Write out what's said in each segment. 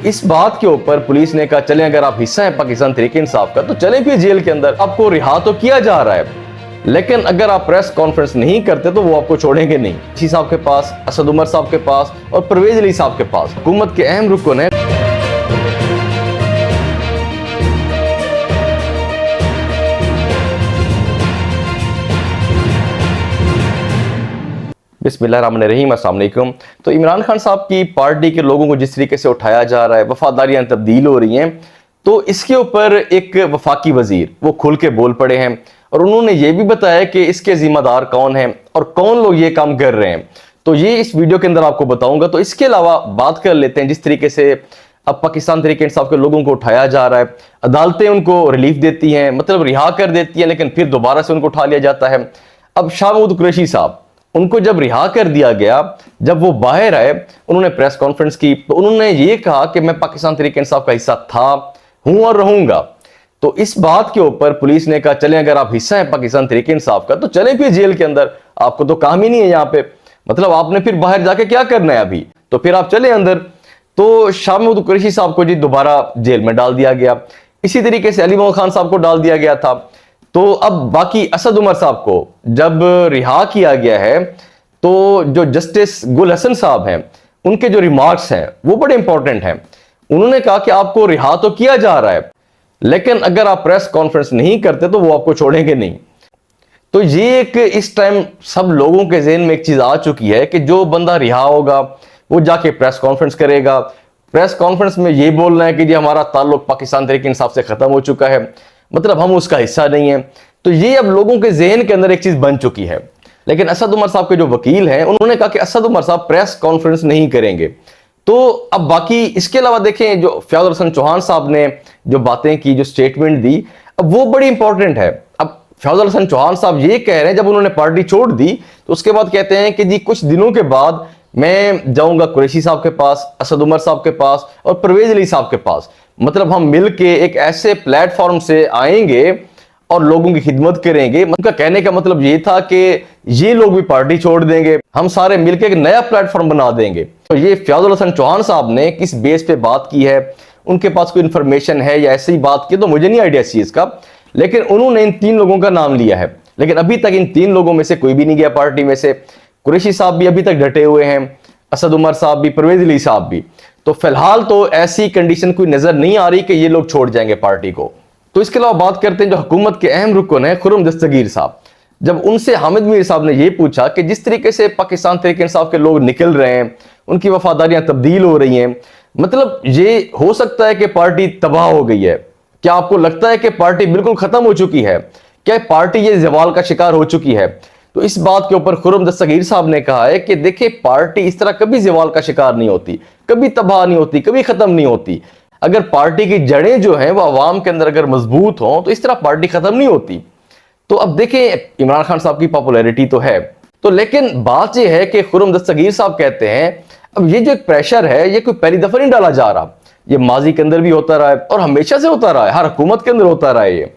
इस बात के ऊपर पुलिस ने कहा चलें अगर आप हिस्सा हैं पाकिस्तान तहरीक इंसाफ का तो चलें फिर जेल के अंदर, आपको रिहा तो किया जा रहा है, लेकिन अगर आप प्रेस कॉन्फ्रेंस नहीं करते तो वो आपको छोड़ेंगे नहीं। शी साहब के पास, असद उमर साहब के पास और परवेज अली साहब के पास हुकूमत के अहम रुकन है। बिस्मिल्लाहिर्रहमानिर्रहीम, अस्सलाम वालेकुम। तो इमरान खान साहब की पार्टी के लोगों को जिस तरीके से उठाया जा रहा है, वफादारियां तब्दील हो रही हैं, तो इसके ऊपर एक वफाकी वजीर वो खुल के बोल पड़े हैं और उन्होंने ये भी बताया कि इसके जिम्मेदार कौन हैं और कौन लोग ये काम कर रहे हैं। तो ये इस वीडियो के अंदर आपको बताऊंगा। तो इसके अलावा बात कर लेते हैं जिस तरीके से अब पाकिस्तान तहरीक इंसाफ के लोगों को उठाया जा रहा है, अदालतें उनको रिलीफ देती हैं, मतलब रिहा कर देती हैं, लेकिन फिर दोबारा से उनको उठा लिया जाता है। अब शाह महमूद कुरैशी साहब, उनको जब रिहा कर दिया गया, जब वो बाहर आए, उन्होंने प्रेस कॉन्फ्रेंस की तो उन्होंने ये कहा कि मैं पाकिस्तान तहरीक इंसाफ का हिस्सा था, हूं और रहूंगा। तो इस बात के ऊपर पुलिस ने कहा चलें अगर आप हिस्सा हैं पाकिस्तान तहरीक इंसाफ का तो चलें फिर जेल के अंदर, आपको तो काम ही नहीं है यहाँ पे, मतलब आपने फिर बाहर जाके क्या करना है अभी, तो फिर आप चले अंदर। तो शाह महमूद कुरैशी साहब को जी दोबारा जेल में डाल दिया गया। इसी तरीके से अली मोहम्मद खान साहब को डाल दिया गया था। तो अब बाकी असद उमर साहब को जब रिहा किया गया है तो जो जस्टिस गुल हसन साहब हैं, उनके जो रिमार्क्स हैं वो बड़े इंपॉर्टेंट हैं। उन्होंने कहा कि आपको रिहा तो किया जा रहा है, लेकिन अगर आप प्रेस कॉन्फ्रेंस नहीं करते तो वो आपको छोड़ेंगे नहीं। तो ये एक इस टाइम सब लोगों के ज़हन में एक चीज आ चुकी है कि जो बंदा रिहा होगा वो जाके प्रेस कॉन्फ्रेंस करेगा, प्रेस कॉन्फ्रेंस में ये बोलना है कि जी हमारा ताल्लुक पाकिस्तान तहरीक इंसाफ से खत्म हो चुका है, मतलब हम उसका हिस्सा नहीं है। तो ये अब लोगों के जहन के अंदर एक चीज बन चुकी है। लेकिन असद उमर साहब के जो वकील हैं उन्होंने कहा कि असद उमर साहब प्रेस कॉन्फ्रेंस नहीं करेंगे। तो अब बाकी इसके अलावा देखें जो फयाज हसन चौहान साहब ने जो बातें की, जो स्टेटमेंट दी, अब वो बड़ी इंपॉर्टेंट है। अब फयाज हसन चौहान साहब ये कह रहे हैं जब उन्होंने पार्टी छोड़ दी तो उसके बाद कहते हैं कि जी कुछ दिनों के बाद मैं जाऊंगा कुरैशी साहब के पास, असद उमर साहब के पास और परवेज अली साहब के पास, मतलब हम मिल के एक ऐसे प्लेटफॉर्म से आएंगे और लोगों की खिदमत करेंगे। उनका कहने का मतलब ये था कि ये लोग भी पार्टी छोड़ देंगे, हम सारे मिलकर एक नया प्लेटफॉर्म बना देंगे। तो ये फयाज हसन चौहान साहब ने किस बेस पे बात की है, उनके पास कोई इंफॉर्मेशन है या ऐसी ही बात की, तो मुझे नहीं आइडिया इस चीज का, लेकिन उन्होंने इन तीन लोगों का नाम लिया है। लेकिन अभी तक इन तीन लोगों में से कोई भी नहीं गया पार्टी में से। कुरैशी साहब भी अभी तक डटे हुए हैं, असद उमर साहब भी, परवेज अली साहब भी। तो फिलहाल तो ऐसी कंडीशन कोई नजर नहीं आ रही कि ये लोग छोड़ जाएंगे पार्टी को। तो इसके अलावा बात करते हैं जो हुकूमत के अहम रुकन है खुर्रम दस्तगीर साहब। जब उनसे हामिद मीर साहब ने यह पूछा कि जिस तरीके से पाकिस्तान तहरीक इंसाफ के लोग निकल रहे हैं, उनकी वफादारियां तब्दील हो रही हैं, मतलब ये हो सकता है कि पार्टी तबाह हो गई है, क्या आपको लगता है कि पार्टी बिल्कुल खत्म हो चुकी है, क्या पार्टी ये जवाल का शिकार हो चुकी है? तो इस बात के ऊपर खुर्रम दस्तगीर साहब ने कहा है कि देखिए पार्टी इस तरह कभी जवाल का शिकार नहीं होती, कभी तबाह नहीं होती, कभी खत्म नहीं होती। अगर पार्टी की जड़ें जो हैं वो अवाम के अंदर अगर मजबूत हों तो इस तरह पार्टी खत्म नहीं होती। तो अब देखें इमरान खान साहब की पॉपुलैरिटी तो है, तो लेकिन बात यह है कि खुर्रम दस्तगीर साहब कहते हैं अब ये जो एक प्रेशर है ये कोई पहली दफा नहीं डाला जा रहा, ये माजी के अंदर भी होता रहा है और हमेशा से होता रहा है, हर हुकूमत के अंदर होता रहा है ये।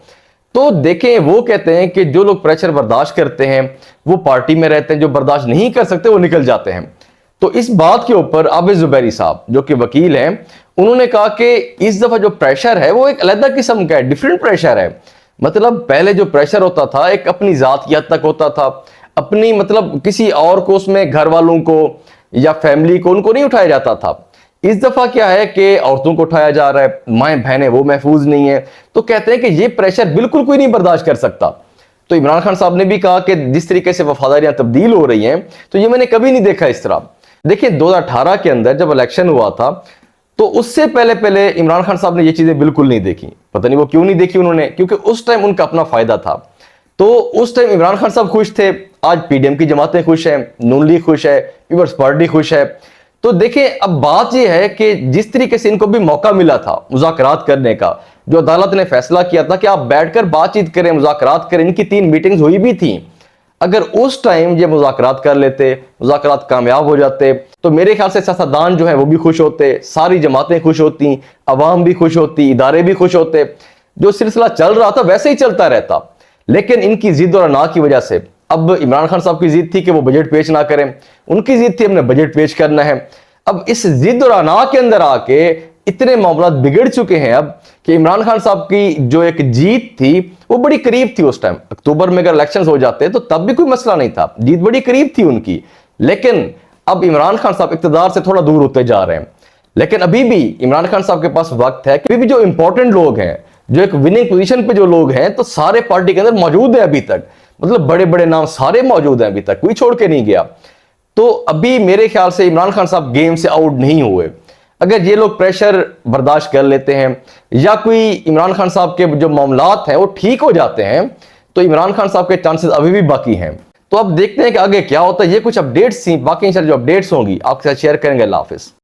तो देखें वो कहते हैं कि जो लोग प्रेशर बर्दाश्त करते हैं वो पार्टी में रहते हैं, जो बर्दाश्त नहीं कर सकते वो निकल जाते हैं। तो इस बात के ऊपर आबिद जुबैरी साहब जो कि वकील हैं, उन्होंने कहा कि इस दफा जो प्रेशर है वो एक अलग किस्म का है, डिफरेंट प्रेशर है। मतलब पहले जो प्रेशर होता था एक अपनी जात की हद तक होता था, अपनी मतलब किसी और को, उसमें घर वालों को या फैमिली को, उनको नहीं उठाया जाता था। इस दफा क्या है कि औरतों को उठाया जा रहा है, माएँ बहनें वो महफूज नहीं है। तो कहते हैं कि ये प्रेशर बिल्कुल कोई नहीं बर्दाश्त कर सकता। तो इमरान खान साहब ने भी कहा कि जिस तरीके से वफादारियां तब्दील हो रही हैं तो ये मैंने कभी नहीं देखा इस तरह। देखिए 2018 के अंदर जब इलेक्शन हुआ था तो उससे पहले पहले इमरान खान साहब ने ये चीजें बिल्कुल नहीं देखी। पता नहीं वो क्यों नहीं देखी उन्होंने, क्योंकि उस टाइम उनका अपना फायदा था। तो उस टाइम इमरान खान साहब खुश थे, आज पीडीएम की जमातें खुश हैं, नून लीग खुश है, पीपल्स पार्टी खुश है। तो देखें अब बात यह है कि जिस तरीके से इनको भी मौका मिला था मुज़ाकरात करने का, जो अदालत ने फैसला किया था कि आप बैठकर बातचीत करें, मुज़ाकरात करें, इनकी 3 मीटिंग्स हुई भी थी। अगर उस टाइम ये मुज़ाकरात कर लेते, मुज़ाकरात कामयाब हो जाते, तो मेरे ख्याल से सियासतदान जो है वो भी खुश होते, सारी जमातें खुश होती, अवाम भी खुश होती, इदारे भी खुश होते, जो सिलसिला चल रहा था वैसे ही चलता रहता। लेकिन इनकी जिद और ना की वजह से, अब इमरान खान साहब की जिद थी कि वो बजट पेश ना करें, उनकी जिद थी हमने बजट पेश करना है। अब इस जिद और अना के अंदर आके इतने मामला बिगड़ चुके हैं अब कि इमरान खान साहब की जो एक जीत थी वो बड़ी करीब थी उस टाइम। अक्टूबर में अगर इलेक्शंस हो जाते तो तब भी कोई मसला नहीं था, जीत बड़ी करीब थी उनकी। लेकिन अब इमरान खान साहब इक़्तिदार से थोड़ा दूर होते जा रहे हैं। लेकिन अभी भी इमरान खान साहब के पास वक्त है कि अभी भी जो इंपॉर्टेंट लोग हैं, जो एक विनिंग पोजीशन पे जो लोग हैं, तो सारे पार्टी के अंदर मौजूद हैं अभी तक। मतलब बड़े बड़े नाम सारे मौजूद हैं अभी तक, कोई छोड़ के नहीं गया। तो अभी मेरे ख्याल से इमरान खान साहब गेम से आउट नहीं हुए। अगर ये लोग प्रेशर बर्दाश्त कर लेते हैं या कोई इमरान खान साहब के जो मामलात हैं वो ठीक हो जाते हैं, तो इमरान खान साहब के चांसेस अभी भी बाकी हैं। तो अब देखते हैं कि आगे क्या होता है। ये कुछ अपडेट्स थी, बाकी जो अपडेट्स होंगी आपके साथ शेयर करेंगे। अल्लाह हाफिज़।